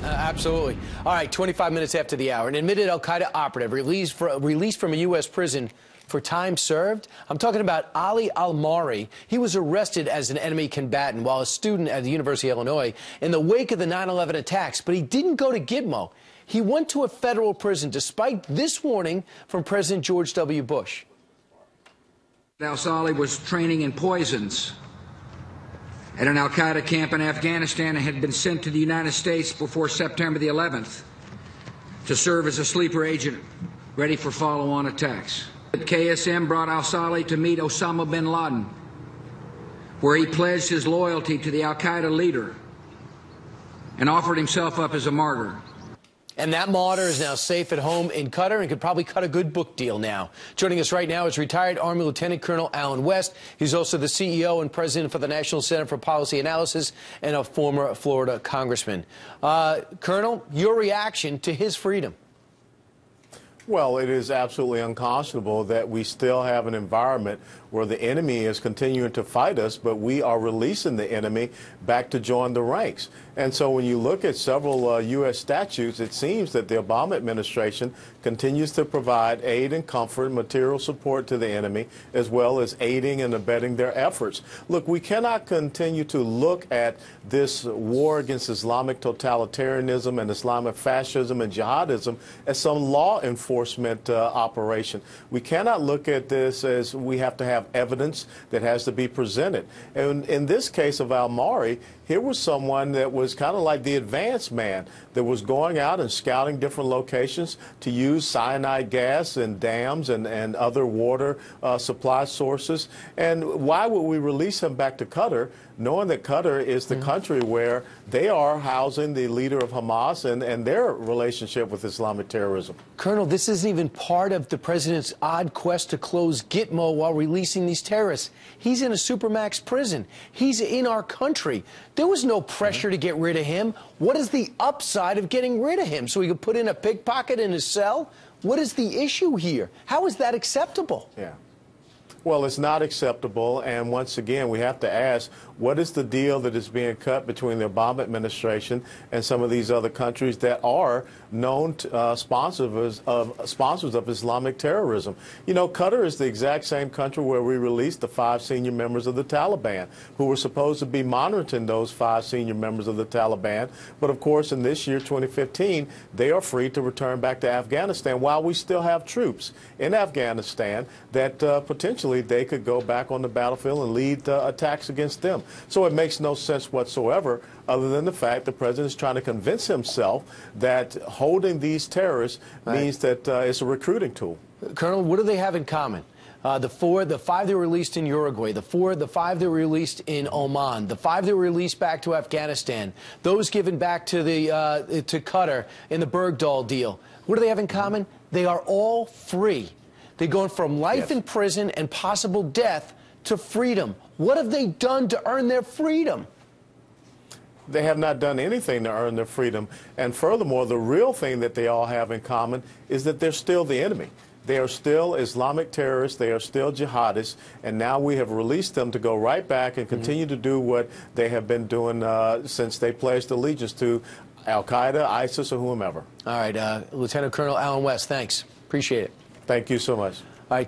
Absolutely. All right, 25 minutes after the hour, an admitted al-Qaeda operative released from a U.S. prison for time served. I'm talking about Ali al-Marri. He was arrested as an enemy combatant while a student at the University of Illinois in the wake of the 9/11 attacks, but he didn't go to Gitmo. He went to a federal prison despite this warning from President George W. Bush. Al Saleh was training in poisons at an al-Qaeda camp in Afghanistan and had been sent to the United States before September the 11th to serve as a sleeper agent ready for follow-on attacks. KSM brought al Saleh to meet Osama bin Laden, where he pledged his loyalty to the al-Qaeda leader and offered himself up as a martyr. And that martyr is now safe at home in Qatar and could probably cut a good book deal now. Joining us right now is retired Army Lieutenant Colonel Alan West. He's also the CEO and president for the National Center for Policy Analysis and a former Florida congressman. Colonel, your reaction to his freedom? Well, it is absolutely unconscionable that we still have an environment where the enemy is continuing to fight us, but we are releasing the enemy back to join the ranks. And so when you look at several U.S. statutes, it seems that the Obama administration continues to provide aid and comfort, material support to the enemy, as well as aiding and abetting their efforts. Look, we cannot continue to look at this war against Islamic totalitarianism and Islamic fascism and jihadism as some law enforcement operation. We cannot look at this as we have to have evidence that has to be presented. And in this case of al-Marri, here was someone that was kind of like the advanced man that was going out and scouting different locations to use cyanide gas and dams and other water supply sources. And why would we release him back to Qatar, knowing that Qatar is the country where they are housing the leader of Hamas and their relationship with Islamic terrorism? Colonel, this isn't even part of the president's odd quest to close Gitmo while releasing these terrorists. He's in a supermax prison. He's in our country. There was no pressure to get rid of him. What is the upside of getting rid of him? So he could put in a pickpocket in his cell? What is the issue here? How is that acceptable? Yeah. Well, it's not acceptable, and once again, we have to ask, what is the deal that is being cut between the Obama administration and some of these other countries that are known sponsors of Islamic terrorism? You know, Qatar is the exact same country where we released the 5 senior members of the Taliban, who were supposed to be monitoring those 5 senior members of the Taliban. But of course, in this year, 2015, they are free to return back to Afghanistan while we still have troops in Afghanistan that potentially they could go back on the battlefield and lead attacks against them. So it makes no sense whatsoever, other than the fact the president is trying to convince himself that holding these terrorists means that it's a recruiting tool. Colonel, what do they have in common? The 5 that were released in Uruguay, the 5 that were released in Oman, the 5 that were released back to Afghanistan, those given back to to Qatar in the Bergdahl deal. What do they have in common? They are all free. They're going from life in prison and possible death to freedom. What have they done to earn their freedom? They have not done anything to earn their freedom. And furthermore, the real thing that they all have in common is that they're still the enemy. They are still Islamic terrorists. They are still jihadists. And now we have released them to go right back and continue to do what they have been doing since they pledged allegiance to al-Qaeda, ISIS, or whomever. All right, Lieutenant Colonel Alan West, thanks. Appreciate it. Thank you so much. All right.